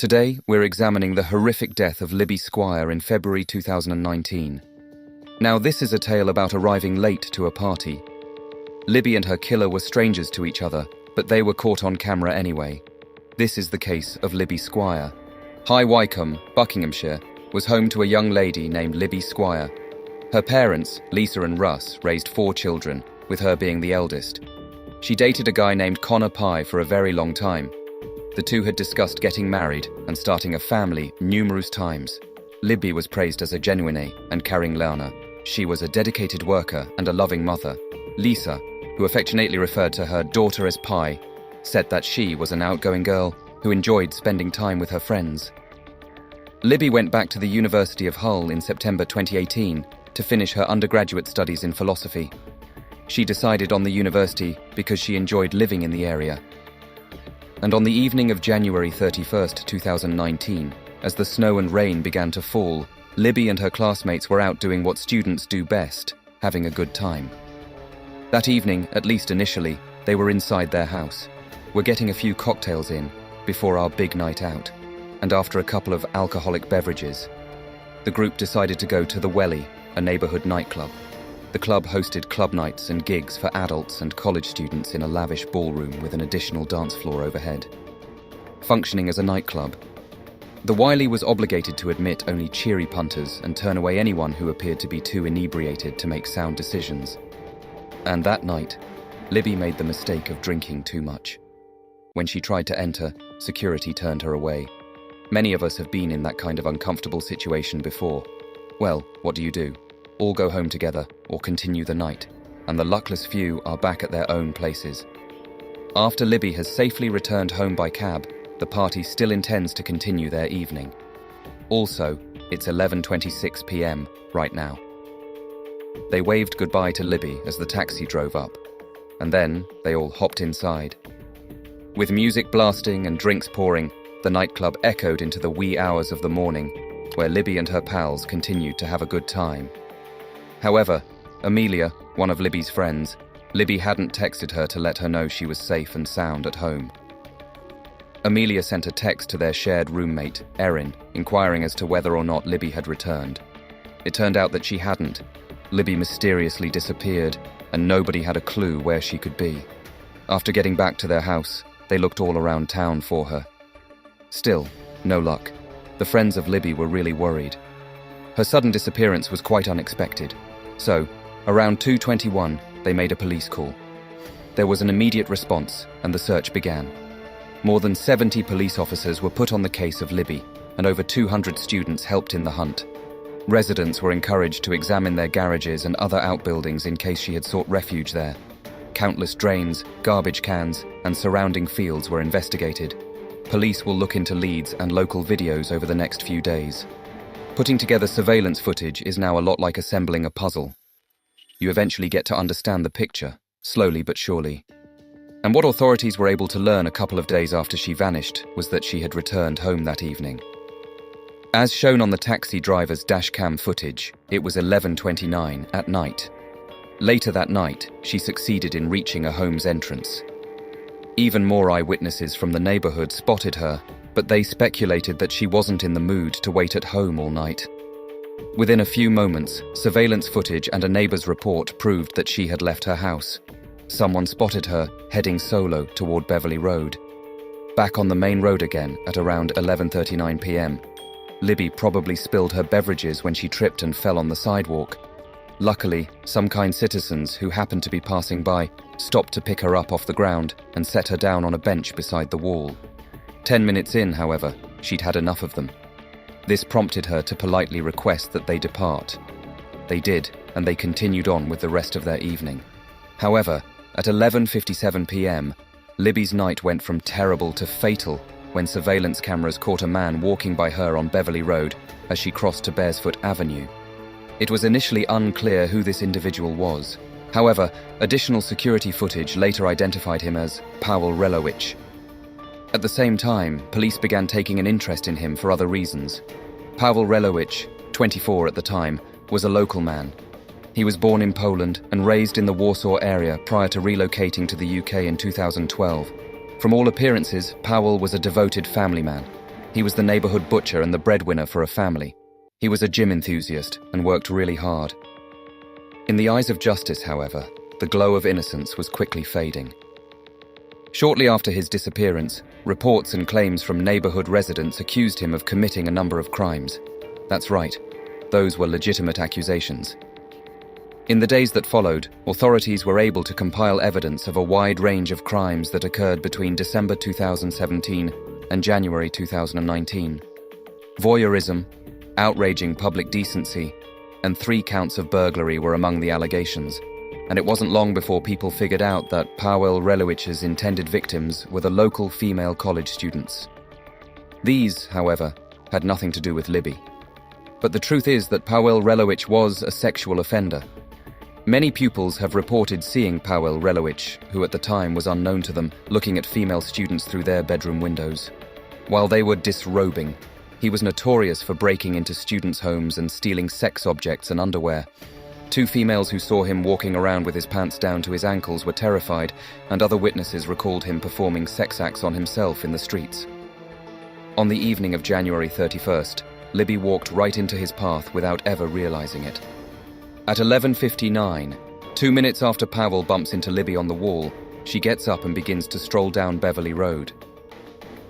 Today, we're examining the horrific death of Libby Squire in February 2019. Now, this is a tale about arriving late to a party. Libby and her killer were strangers to each other, but they were caught on camera anyway. This is the case of Libby Squire. High Wycombe, Buckinghamshire, was home to a young lady named Libby Squire. Her parents, Lisa and Russ, raised 4 children, with her being the eldest. She dated a guy named Connor Pye for a very long time. The two had discussed getting married and starting a family numerous times. Libby was praised as a genuine and caring learner. She was a dedicated worker and a loving mother. Lisa, who affectionately referred to her daughter as Pye, said that she was an outgoing girl who enjoyed spending time with her friends. Libby went back to the University of Hull in September 2018 to finish her undergraduate studies in philosophy. She decided on the university because she enjoyed living in the area. And on the evening of January 31st, 2019, as the snow and rain began to fall, Libby and her classmates were out doing what students do best, having a good time. That evening, at least initially, they were inside their house. We're getting a few cocktails in before our big night out, and after a couple of alcoholic beverages, the group decided to go to the Welly, a neighborhood nightclub. The club hosted club nights and gigs for adults and college students in a lavish ballroom with an additional dance floor overhead. Functioning as a nightclub, the Wiley was obligated to admit only cheery punters and turn away anyone who appeared to be too inebriated to make sound decisions. And that night, Libby made the mistake of drinking too much. When she tried to enter, security turned her away. Many of us have been in that kind of uncomfortable situation before. Well, what do? All go home together or continue the night, and the luckless few are back at their own places. After Libby has safely returned home by cab, the party still intends to continue their evening. Also, it's 11:26 p.m. right now. They waved goodbye to Libby as the taxi drove up, and then they all hopped inside. With music blasting and drinks pouring, the nightclub echoed into the wee hours of the morning, where Libby and her pals continued to have a good time. However, Amelia, one of Libby's friends, Libby hadn't texted her to let her know she was safe and sound at home. Amelia sent a text to their shared roommate, Erin, inquiring as to whether or not Libby had returned. It turned out that she hadn't. Libby mysteriously disappeared, and nobody had a clue where she could be. After getting back to their house, they looked all around town for her. Still, no luck. The friends of Libby were really worried. Her sudden disappearance was quite unexpected. So, around 2:21, they made a police call. There was an immediate response, and the search began. More than 70 police officers were put on the case of Libby, and over 200 students helped in the hunt. Residents were encouraged to examine their garages and other outbuildings in case she had sought refuge there. Countless drains, garbage cans, and surrounding fields were investigated. Police will look into leads and local videos over the next few days. Putting together surveillance footage is now a lot like assembling a puzzle. You eventually get to understand the picture, slowly but surely. And what authorities were able to learn a couple of days after she vanished was that she had returned home that evening. As shown on the taxi driver's dashcam footage, it was 11:29 at night. Later that night, she succeeded in reaching a home's entrance. Even more eyewitnesses from the neighborhood spotted her, but they speculated that she wasn't in the mood to wait at home all night. Within a few moments, surveillance footage and a neighbor's report proved that she had left her house. Someone spotted her heading solo toward Beverly Road. Back on the main road again at around 11:39 p.m., Libby probably spilled her beverages when she tripped and fell on the sidewalk. Luckily, some kind citizens who happened to be passing by stopped to pick her up off the ground and set her down on a bench beside the wall. 10 minutes in, however, she'd had enough of them. This prompted her to politely request that they depart. They did, and they continued on with the rest of their evening. However, at 11:57 p.m., Libby's night went from terrible to fatal when surveillance cameras caught a man walking by her on Beverly Road as she crossed to Bearsfoot Avenue. It was initially unclear who this individual was. However, additional security footage later identified him as Powell Relowich. At the same time, police began taking an interest in him for other reasons. Powell Relowich, 24 at the time, was a local man. He was born in Poland and raised in the Warsaw area prior to relocating to the UK in 2012. From all appearances, Powell was a devoted family man. He was the neighborhood butcher and the breadwinner for a family. He was a gym enthusiast and worked really hard. In the eyes of justice, however, the glow of innocence was quickly fading. Shortly after his disappearance, reports and claims from neighborhood residents accused him of committing a number of crimes. That's right, those were legitimate accusations. In the days that followed, authorities were able to compile evidence of a wide range of crimes that occurred between December 2017 and January 2019. Voyeurism, outraging public decency, and 3 counts of burglary were among the allegations. And it wasn't long before people figured out that Paweł Relowicz's intended victims were the local female college students. These, however, had nothing to do with Libby. But the truth is that Paweł Relowicz was a sexual offender. Many pupils have reported seeing Paweł Relowicz, who at the time was unknown to them, looking at female students through their bedroom windows. While they were disrobing, he was notorious for breaking into students' homes and stealing sex objects and underwear. 2 females who saw him walking around with his pants down to his ankles were terrified, and other witnesses recalled him performing sex acts on himself in the streets. On the evening of January 31st, Libby walked right into his path without ever realizing it. At 11:59, 2 minutes after Paweł bumps into Libby on the wall, she gets up and begins to stroll down Beverly Road.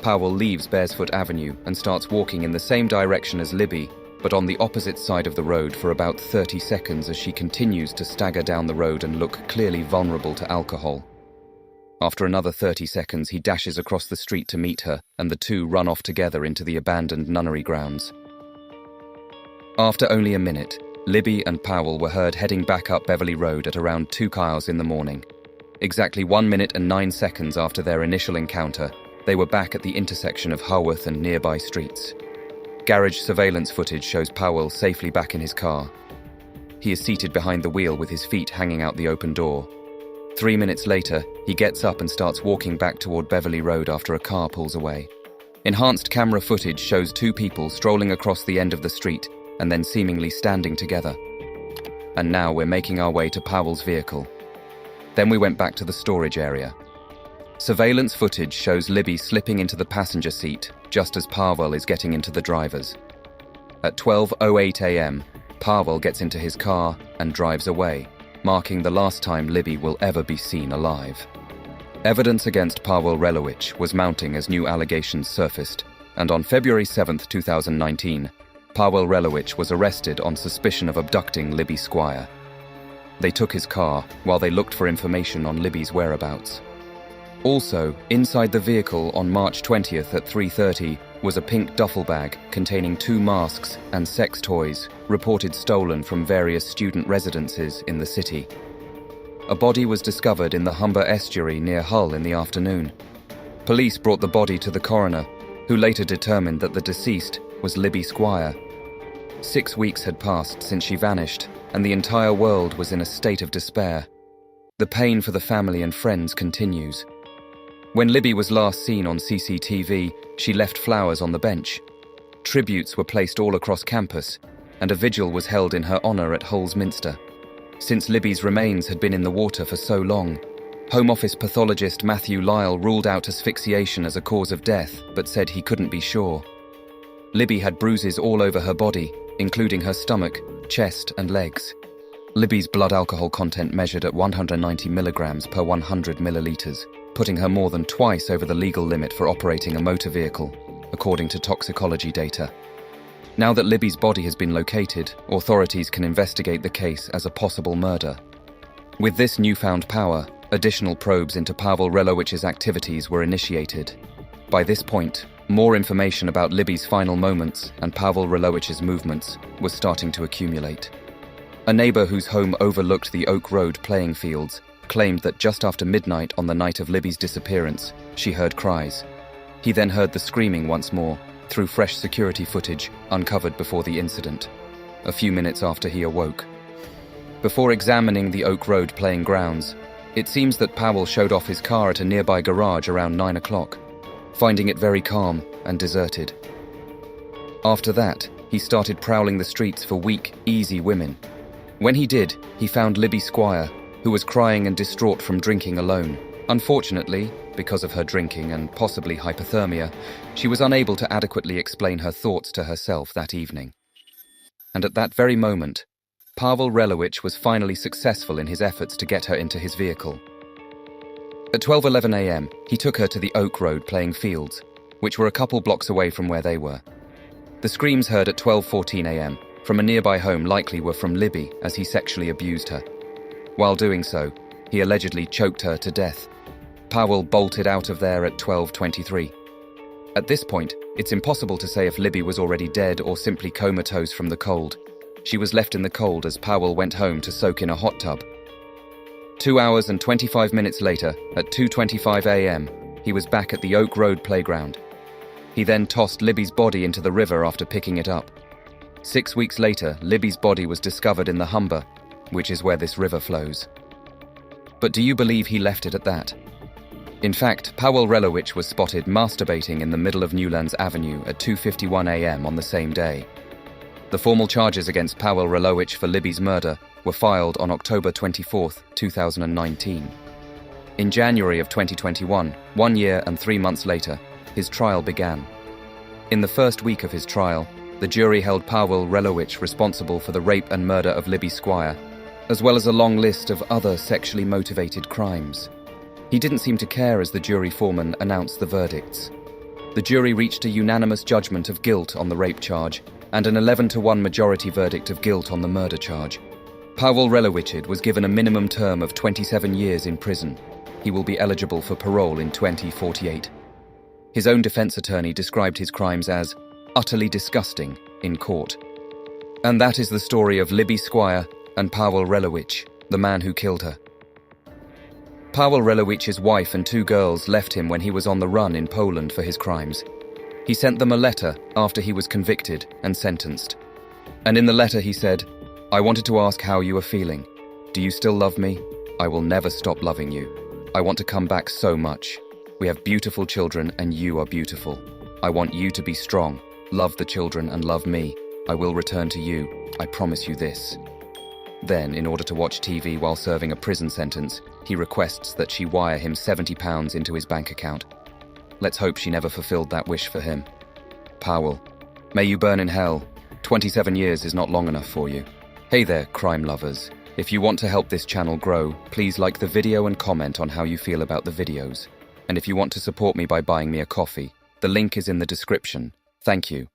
Paweł leaves Bearsfoot Avenue and starts walking in the same direction as Libby, but on the opposite side of the road for about 30 seconds as she continues to stagger down the road and look clearly vulnerable to alcohol. After another 30 seconds, he dashes across the street to meet her, and the two run off together into the abandoned nunnery grounds. After only a minute, Libby and Paweł were heard heading back up Beverly Road at around 2 hours in the morning. Exactly 1 minute and 9 seconds after their initial encounter, they were back at the intersection of Haworth and nearby streets. Garage surveillance footage shows Paweł safely back in his car. He is seated behind the wheel with his feet hanging out the open door. 3 minutes later, he gets up and starts walking back toward Beverly Road after a car pulls away. Enhanced camera footage shows 2 people strolling across the end of the street and then seemingly standing together. And now we're making our way to Paweł's vehicle. Then we went back to the storage area. Surveillance footage shows Libby slipping into the passenger seat just as Paweł is getting into the driver's. At 12:08 a.m., Paweł gets into his car and drives away, marking the last time Libby will ever be seen alive. Evidence against Paweł Relowicz was mounting as new allegations surfaced, and on February 7, 2019, Paweł Relowicz was arrested on suspicion of abducting Libby Squire. They took his car while they looked for information on Libby's whereabouts. Also, inside the vehicle on March 20th at 3:30 was a pink duffel bag containing 2 masks and sex toys reported stolen from various student residences in the city. A body was discovered in the Humber estuary near Hull in the afternoon. Police brought the body to the coroner, who later determined that the deceased was Libby Squire. 6 weeks had passed since she vanished, and the entire world was in a state of despair. The pain for the family and friends continues. When Libby was last seen on CCTV, she left flowers on the bench. Tributes were placed all across campus, and a vigil was held in her honor at Hull's Minster. Since Libby's remains had been in the water for so long, Home Office pathologist Matthew Lyle ruled out asphyxiation as a cause of death, but said he couldn't be sure. Libby had bruises all over her body, including her stomach, chest, and legs. Libby's blood alcohol content measured at 190 milligrams per 100 milliliters, putting her more than twice over the legal limit for operating a motor vehicle, according to toxicology data. Now that Libby's body has been located, authorities can investigate the case as a possible murder. With this newfound power, additional probes into Paweł Relowicz's activities were initiated. By this point, more information about Libby's final moments and Paweł Relowicz's movements was starting to accumulate. A neighbor whose home overlooked the Oak Road playing fields claimed that just after midnight on the night of Libby's disappearance, she heard cries. He then heard the screaming once more, through fresh security footage uncovered before the incident, a few minutes after he awoke. Before examining the Oak Road playing grounds, it seems that Paweł showed off his car at a nearby garage around 9 o'clock, finding it very calm and deserted. After that, he started prowling the streets for weak, easy women. When he did, he found Libby Squire, who was crying and distraught from drinking alone. Unfortunately, because of her drinking and possibly hypothermia, she was unable to adequately explain her thoughts to herself that evening. And at that very moment, Pavel Relowich was finally successful in his efforts to get her into his vehicle. At 12:11 a.m., he took her to the Oak Road playing fields, which were a couple blocks away from where they were. The screams heard at 12:14 a.m. from a nearby home likely were from Libby, as he sexually abused her. While doing so, he allegedly choked her to death. Powell bolted out of there at 12:23. At this point, it's impossible to say if Libby was already dead or simply comatose from the cold. She was left in the cold as Powell went home to soak in a hot tub. 2 hours and 25 minutes later, at 2:25 a.m., he was back at the Oak Road playground. He then tossed Libby's body into the river after picking it up. 6 weeks later, Libby's body was discovered in the Humber, which is where this river flows. But do you believe he left it at that? In fact, Powell Relowich was spotted masturbating in the middle of Newlands Avenue at 2:51 a.m. on the same day. The formal charges against Powell Relowich for Libby's murder were filed on October 24, 2019. In January of 2021, 1 year and 3 months later, his trial began. In the first week of his trial, the jury held Powell Relowich responsible for the rape and murder of Libby Squire, as well as a long list of other sexually motivated crimes. He didn't seem to care as the jury foreman announced the verdicts. The jury reached a unanimous judgment of guilt on the rape charge and an 11-1 majority verdict of guilt on the murder charge. Powell Relowich was given a minimum term of 27 years in prison. He will be eligible for parole in 2048. His own defense attorney described his crimes as utterly disgusting in court. And that is the story of Libby Squire and Powell Relowich, the man who killed her. Powell Relowich's wife and 2 girls left him when he was on the run in Poland for his crimes. He sent them a letter after he was convicted and sentenced. And in the letter he said, "I wanted to ask how you are feeling. Do you still love me? I will never stop loving you. I want to come back so much. We have beautiful children and you are beautiful. I want you to be strong, love the children and love me. I will return to you. I promise you this." Then, in order to watch TV while serving a prison sentence, he requests that she wire him £70 into his bank account. Let's hope she never fulfilled that wish for him. Powell, may you burn in hell. 27 years is not long enough for you. Hey there, crime lovers. If you want to help this channel grow, please like the video and comment on how you feel about the videos. And if you want to support me by buying me a coffee, the link is in the description. Thank you.